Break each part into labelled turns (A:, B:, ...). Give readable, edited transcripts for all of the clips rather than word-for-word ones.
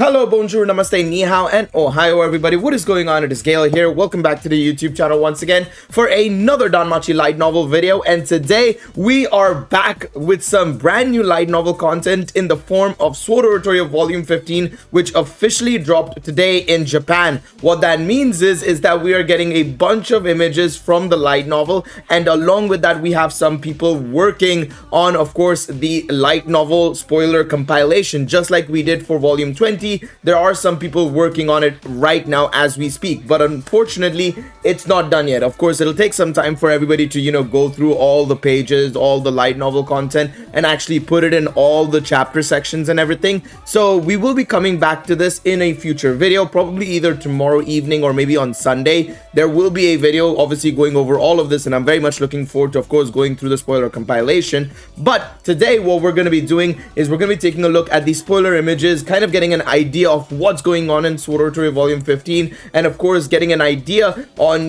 A: Hello, bonjour, namaste, ni hao, and ohio everybody. What is going on? It is Gale here. Welcome back to the YouTube channel once again for another Danmachi light novel video. And today we are back with some brand new light novel content in the form of Sword Oratoria Volume 15, which officially dropped today in Japan. What that means is that we are getting a bunch of images from the light novel, and along with that we have some people working on, of course, the light novel spoiler compilation, just like we did for Volume 20. There are some people working on it right now as we speak, but unfortunately it's not done yet. Of course, it'll take some time for everybody to go through all the pages, all the light novel content, and actually put it in all the chapter sections and everything. So we will be coming back to this in a future video, probably either tomorrow evening or maybe on Sunday. There will be a video obviously going over all of this, and I'm very much looking forward to, of course, going through the spoiler compilation. But today what we're going to be doing is we're going to be taking a look at the spoiler images, kind of getting an idea of what's going on in Sword Oratoria Volume 15, and of course getting an idea on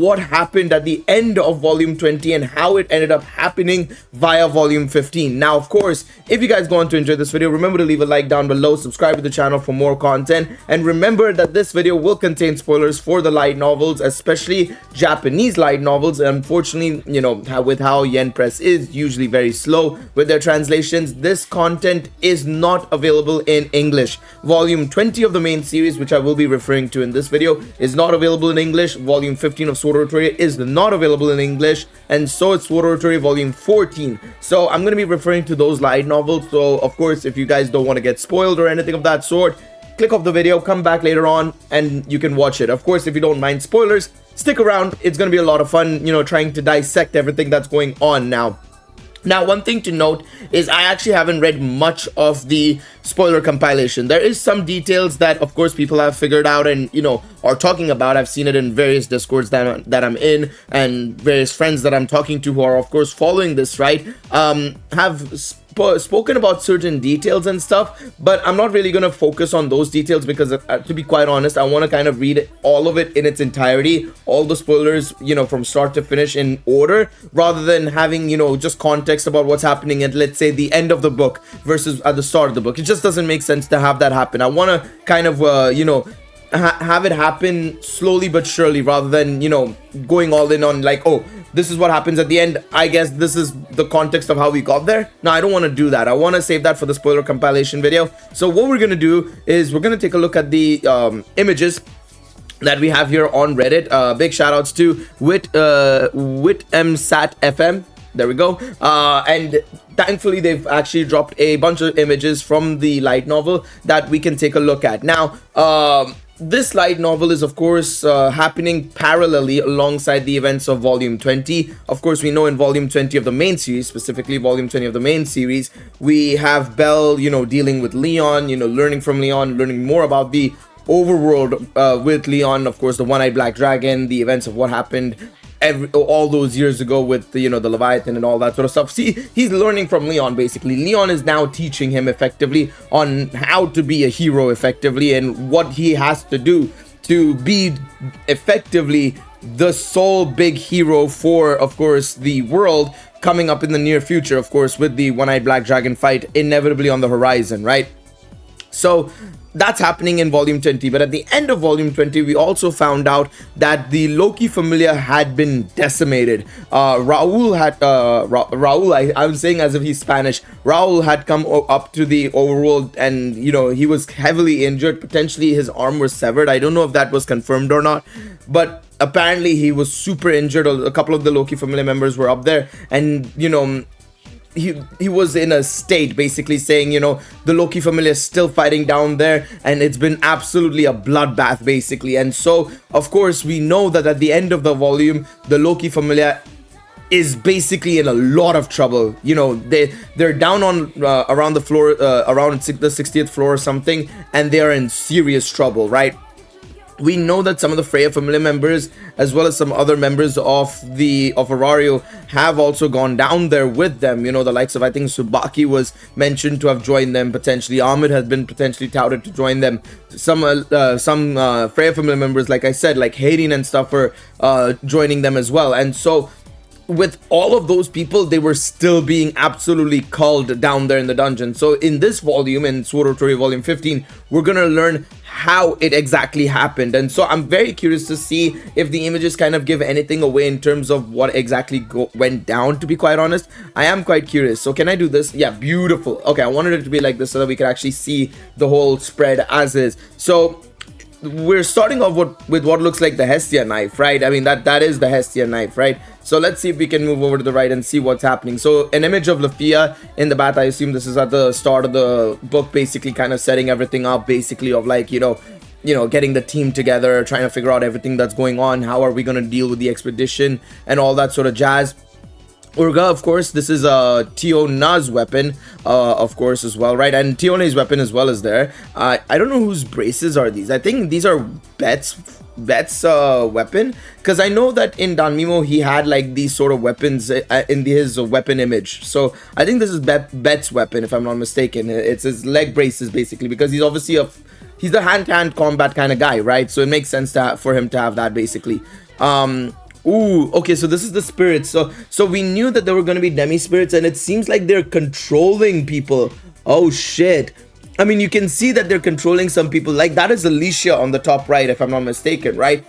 A: what happened at the end of Volume 20 and how it ended up happening via Volume 15. Now, of course, if you guys go on to enjoy this video, remember to leave a like down below, subscribe to the channel for more content, and remember that this video will contain spoilers for the light novels, especially Japanese light novels. Unfortunately, with how Yen Press is usually very slow with their translations, this content is not available in English. Volume 20 of the main series, which I will be referring to in this video, is not available in English. Volume 15 of Sword Oratoria is not available in English, and so it's Sword Oratoria Volume 14. So I'm going to be referring to those light novels. So of course, if you guys don't want to get spoiled or anything of that sort, click off the video, come back later on, and you can watch it. Of course, if you don't mind spoilers, stick around. It's going to be a lot of fun, trying to dissect everything that's going on now. Now, one thing to note is I actually haven't read much of the spoiler compilation. There is some details that, of course, people have figured out and, are talking about. I've seen it in various discords that I'm in, and various friends that I'm talking to who are, of course, following this, right, have spoken about certain details and stuff, but I'm not really going to focus on those details because, to be quite honest, I want to kind of read all of it in its entirety, all the spoilers, from start to finish in order, rather than having, just context about what's happening at, let's say, the end of the book versus at the start of the book. It just doesn't make sense to have that happen. I want to kind of, have it happen slowly but surely, rather than, going all in on like, oh, this is what happens at the end, I guess this is the context of how we got there. No, I don't want to do that. I want to save that for the spoiler compilation video. So what we're going to do is we're going to take a look at the images that we have here on Reddit. Big shout outs to WitMSatFM. There we go. And thankfully, they've actually dropped a bunch of images from the light novel that we can take a look at. Now, this light novel is, of course, happening parallelly alongside the events of Volume 20. Of course, we know in Volume 20 of the main series, specifically Volume 20 of the main series, we have Belle, dealing with Leon, learning from Leon, learning more about the overworld with Leon, of course, the one-eyed black dragon, the events of what happened all those years ago with the Leviathan and all that sort of stuff. See, he's learning from Leon. Basically, Leon is now teaching him effectively on how to be a hero effectively, and what he has to do to be effectively the sole big hero for, of course, the world coming up in the near future, of course, with the one-eyed black dragon fight inevitably on the horizon, right? So that's happening in Volume 20, but at the end of Volume 20, we also found out that the Loki familiar had been decimated. Raul, I'm saying as if he's Spanish. Raul had come up to the overworld, and, he was heavily injured. Potentially his arm was severed. I don't know if that was confirmed or not, but apparently he was super injured. A couple of the Loki familiar members were up there, and, he was in a state basically saying, the Loki family is still fighting down there, and it's been absolutely a bloodbath basically. And so, of course, we know that at the end of the volume, the Loki familia is basically in a lot of trouble. They're down on around the floor, around the 60th floor or something, and they are in serious trouble, right? We know that some of the Freya family members, as well as some other members of Arario, have also gone down there with them. The likes of, I think, Tsubaki was mentioned to have joined them potentially. Ahmed has been potentially touted to join them. Some Freya family members, like I said, like Hayden and stuff, are joining them as well. And so with all of those people, they were still being absolutely culled down there in the dungeon. So in this volume, in Sword Oratoria volume 15, we're gonna learn how it exactly happened. And so I'm very curious to see if the images kind of give anything away in terms of what exactly went down, to be quite honest. I am quite curious. So can I do this? Yeah, beautiful. Okay, I wanted it to be like this so that we could actually see the whole spread as is. So we're starting off with what looks like the Hestia knife, right? I mean, that is the Hestia knife, right? So let's see if we can move over to the right and see what's happening. So an image of Lafia in the bath. I assume this is at the start of the book, basically kind of setting everything up, basically of like, you know, getting the team together, trying to figure out everything that's going on. How are we going to deal with the expedition and all that sort of jazz. Urga, of course, this is Tiona's weapon, of course, as well, right? And Tione's weapon as well is there. I don't know whose braces are these. I think these are Bet's weapon, because I know that in Danmimo he had like these sort of weapons in his weapon image. So I think this is Bet's weapon, if I'm not mistaken. It's his leg braces, basically, because he's obviously he's the hand-to-hand combat kind of guy, right? So it makes sense for him to have that, basically. Ooh, okay, so this is the spirits. So we knew that there were going to be demi-spirits, and it seems like they're controlling people. Oh, shit. I mean, you can see that they're controlling some people. Like, that is Alicia on the top right, if I'm not mistaken, right?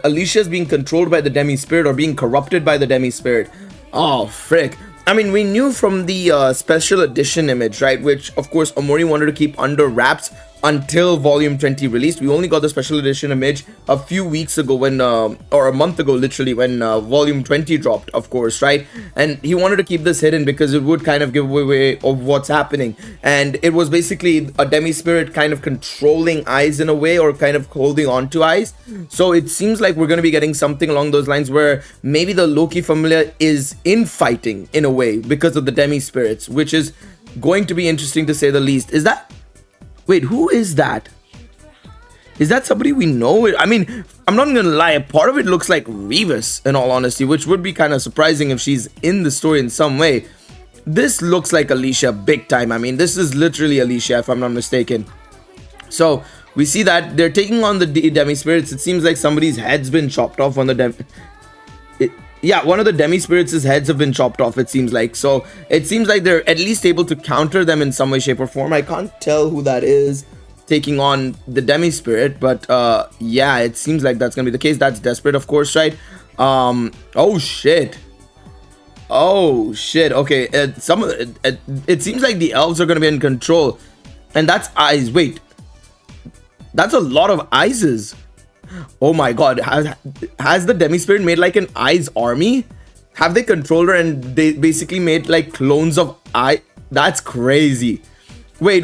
A: Alicia's being controlled by the demi-spirit, or being corrupted by the demi-spirit. Oh, frick. I mean, we knew from the special edition image, right? Which, of course, Omori wanted to keep under wraps until volume 20 released. We only got the special edition image a few weeks ago when or a month ago literally, when volume 20 dropped, of course, right? And he wanted to keep this hidden because it would kind of give away of what's happening. And it was basically a demi-spirit kind of controlling Eyes in a way, or kind of holding on to Eyes. So it seems like we're going to be getting something along those lines, where maybe the Loki familiar is infighting in a way because of the demi-spirits, which is going to be interesting to say the least. Is that... Wait, who is that? Is that somebody we know? I mean, I'm not gonna lie, part of it looks like Revis, in all honesty, which would be kind of surprising if she's in the story in some way. This looks like Alicia big time. I mean, this is literally Alicia, if I'm not mistaken. So we see that they're taking on the demi-spirits. It seems like somebody's head's been chopped off on the yeah, one of the demi-spirits' heads have been chopped off, it seems like. So it seems like they're at least able to counter them in some way, shape, or form. I can't tell who that is taking on the demi-spirit, but yeah, it seems like that's gonna be the case. That's Desperate, of course, right? Oh shit. Oh shit. Okay, it seems like the elves are gonna be in control, and that's Eyes. Wait, that's a lot of Eyes. Oh my god, has the demi-spirit made like an Eyes army? Have they controlled her and they basically made like clones of Eye? That's crazy. Wait.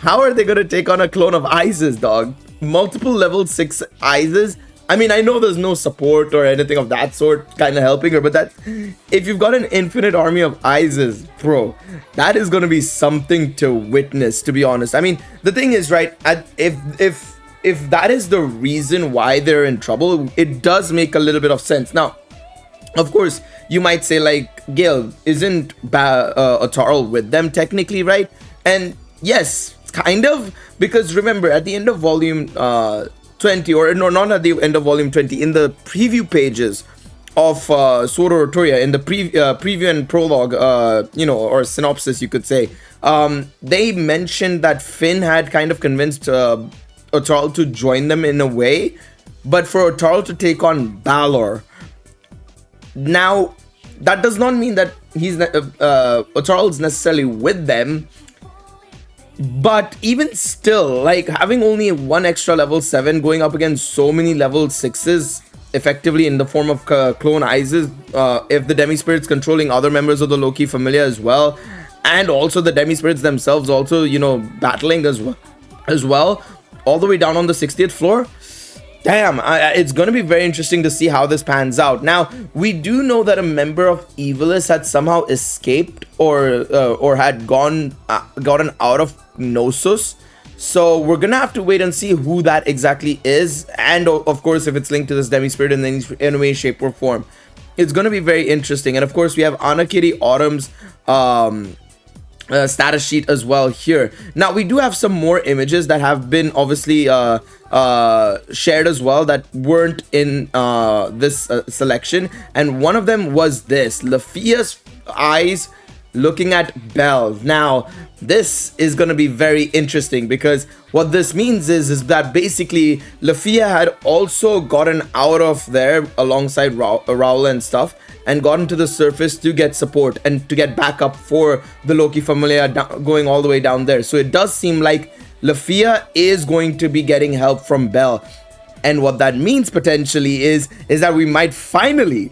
A: How are they gonna take on a clone of Eyes, dog? Multiple level 6 Eyes? I mean, I know there's no support or anything of that sort kind of helping her, but that if you've got an infinite army of Eyes, bro, that is going to be something to witness, to be honest. I mean, the thing is, right, if that is the reason why they're in trouble, it does make a little bit of sense. Now, of course, you might say, like, Gale, isn't Otarl with them technically, right? And yes, kind of, because remember, at the end of volume 20, or no, not at the end of volume 20, in the preview pages of Sword Oratoria, in the preview and prologue, you know, or synopsis, you could say, they mentioned that Finn had kind of convinced Otarl to join them in a way, but for Otarl to take on Balor. Now, that does not mean that Otarl's necessarily with them. But even still, like, having only one extra level 7 going up against so many level 6s effectively in the form of clone Eyes, if the demi-spirits controlling other members of the Loki familia as well, and also the demi-spirits themselves also, you know, battling as well, all the way down on the 60th floor. Damn, it's going to be very interesting to see how this pans out. Now, we do know that a member of Evilis had somehow escaped or had gotten out of Gnosis. So we're going to have to wait and see who that exactly is. And of course, if it's linked to this demi-spirit in any way, shape, or form. It's going to be very interesting. And of course, we have Anakiri Autumn's status sheet as well here. Now we do have some more images that have been obviously shared as well that weren't in this selection, and one of them was this Lafia's eyes looking at Belle. Now this is going to be very interesting, because what this means is that basically Lafia had also gotten out of there alongside Raul and stuff, and gotten to the surface to get support and to get backup for the Loki Familia going all the way down there. So it does seem like Lafia is going to be getting help from Belle, and what that means potentially is that we might finally,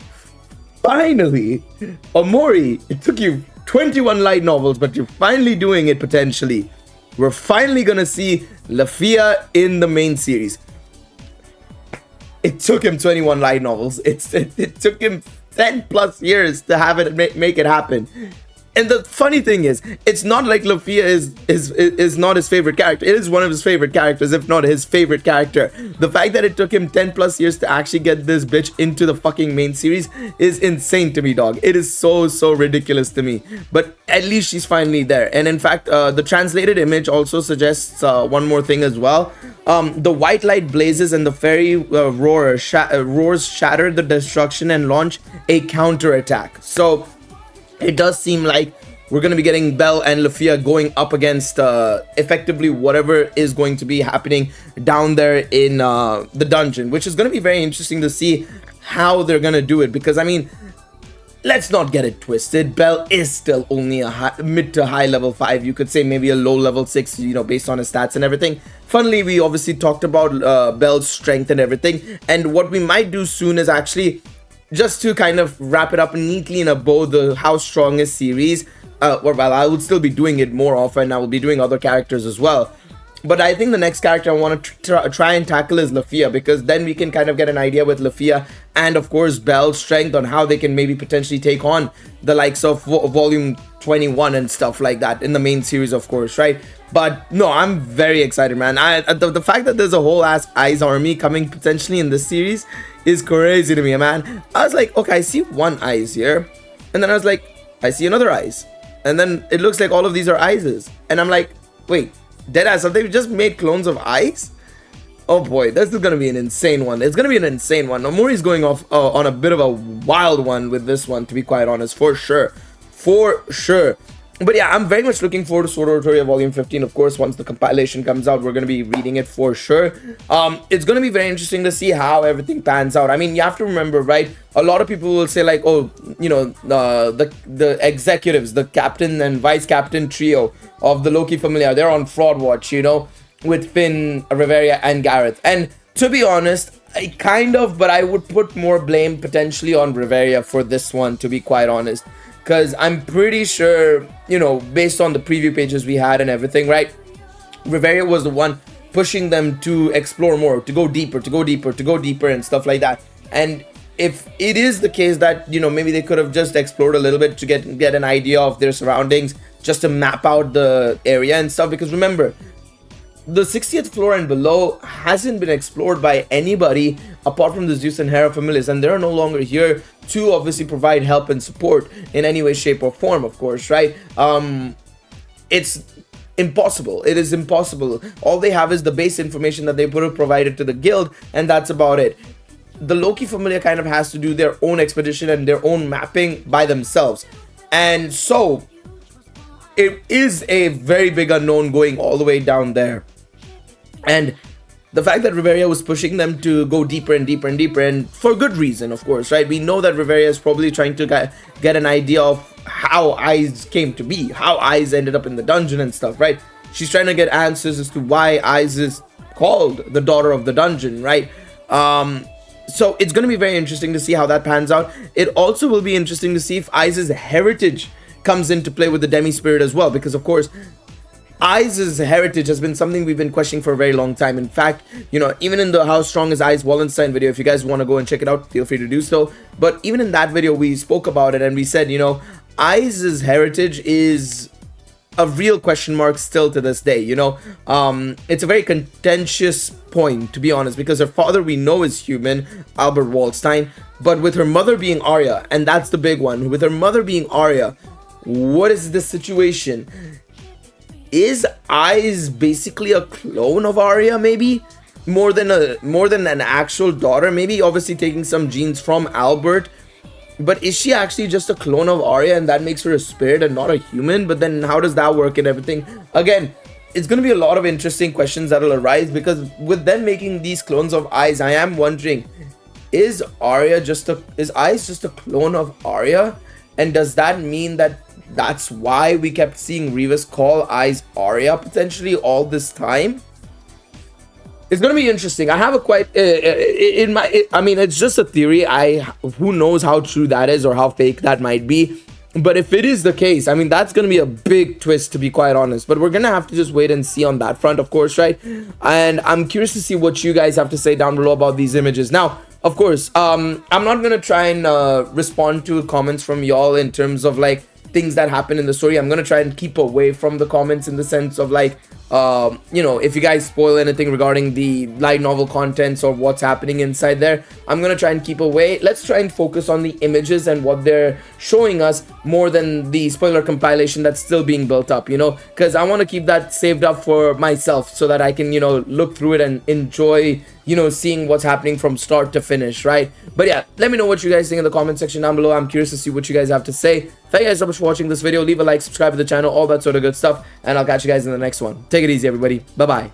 A: Omori, it took you 21 light novels, but you're finally doing it potentially. We're finally gonna see Lafia in the main series. It took him 21 light novels. It took him 10 plus years to have it make it happen. And the funny thing is, it's not like Lafia is not his favorite character. It is one of his favorite characters, if not his favorite character. The fact that it took him 10 plus years to actually get this bitch into the fucking main series is insane to me, dog. It is so ridiculous to me. But at least she's finally there. And in fact, the translated image also suggests one more thing as well. The white light blazes and the fairy roars shatter the destruction and launch a counterattack. So it does seem like we're going to be getting Belle and Lafia going up against effectively whatever is going to be happening down there in the dungeon, which is going to be very interesting to see how they're going to do it. Because, I mean, let's not get it twisted. Belle is still only a mid to high level 5. You could say maybe a low level 6, you know, based on his stats and everything. Funnily, we obviously talked about Belle's strength and everything. And what we might do soon is actually, just to kind of wrap it up neatly in a bow, the How Strongest series, well, I would still be doing it more often. I will be doing other characters as well. But I think the next character I want to try and tackle is Lafia, because then we can kind of get an idea with Lafia and, of course, Belle's strength on how they can maybe potentially take on the likes of Volume 21 and stuff like that in the main series, of course, right? But no, I'm very excited, man. The fact that there's a whole ass Eyes army coming potentially in this series is crazy to me, man. I was like, okay, I see one Eyes here, and then I was like, I see another Eyes, and then it looks like all of these are Eyes, and I'm like, wait, deadass, have they just made clones of Eyes? Oh boy, this is gonna be an insane one. It's gonna be an insane one. Omori's going off on a bit of a wild one with this one, to be quite honest, for sure. But yeah, I'm very much looking forward to Sword Oratoria Volume 15. Of course, once the compilation comes out, we're going to be reading it for sure. It's going to be very interesting to see how everything pans out. I mean, you have to remember, right? A lot of people will say like, oh, you know, the executives, the captain and vice captain trio of the Loki Familia, they're on fraud watch, you know, with Finn, Riveria, and Gareth. And to be honest, but I would put more blame potentially on Riveria for this one, to be quite honest. Because I'm pretty sure, you know, based on the preview pages we had and everything, right? Riveria was the one pushing them to explore more, to go deeper and stuff like that. And if it is the case that, you know, maybe they could have just explored a little bit to get an idea of their surroundings, just to map out the area and stuff. Because remember, the 60th floor and below hasn't been explored by anybody apart from the Zeus and Hera familiars, and they're no longer here to obviously provide help and support in any way, shape, or form, of course, right? It's impossible. It is impossible. All they have is the base information that they would have provided to the guild, and that's about it. The Loki Familia kind of has to do their own expedition and their own mapping by themselves, and so it is a very big unknown going all the way down there. And the fact that Riveria was pushing them to go deeper and deeper and deeper, and for good reason, of course, right? We know that Riveria is probably trying to get an idea of how Eyes came to be, how Eyes ended up in the dungeon and stuff, right? She's trying to get answers as to why Eyes is called the daughter of the dungeon, right? So it's going to be very interesting to see how that pans out. It also will be interesting to see if Eyes' heritage comes into play with the demi-spirit as well, because of course Eyes' heritage has been something we've been questioning for a very long time. In fact, you know, even in the How Strong is Eyes Wallenstein video, if you guys want to go and check it out, feel free to do so. But even in that video, we spoke about it and we said, you know, Eyes' heritage is a real question mark still to this day, you know. It's a very contentious point, to be honest, because her father we know is human, Albert Waldstein, but with her mother being Arya, and that's the big one, with her mother being Arya, what is the situation? Is Ai's basically a clone of Arya, maybe? More than an actual daughter, maybe obviously taking some genes from Albert. But is she actually just a clone of Arya and that makes her a spirit and not a human? But then how does that work and everything? Again, it's going to be a lot of interesting questions that'll arise, because with them making these clones of Ai's, I am wondering, is Ai's just a clone of Arya? And does that mean that that's why we kept seeing Rivas call Ai's Arya potentially all this time? It's gonna be interesting. I have a quite I mean, it's just a theory. Who knows how true that is or how fake that might be. But if it is the case, I mean, that's gonna be a big twist, to be quite honest. But we're gonna have to just wait and see on that front, of course, right? And I'm curious to see what you guys have to say down below about these images. Now, of course, I'm not gonna try and respond to comments from y'all in terms of like things that happen in the story. I'm gonna try and keep away from the comments in the sense of like, you know, if you guys spoil anything regarding the light novel contents or what's happening inside there, I'm gonna try and keep away. Let's try and focus on the images and what they're showing us more than the spoiler compilation that's still being built up, you know, because I want to keep that saved up for myself so that I can, you know, look through it and enjoy, you know, seeing what's happening from start to finish, right? But yeah, let me know what you guys think in the comment section down below. I'm curious to see what you guys have to say. Thank you guys so much for watching this video. Leave a like, subscribe to the channel, all that sort of good stuff, and I'll catch you guys in the next one. Take it easy, everybody. Bye bye.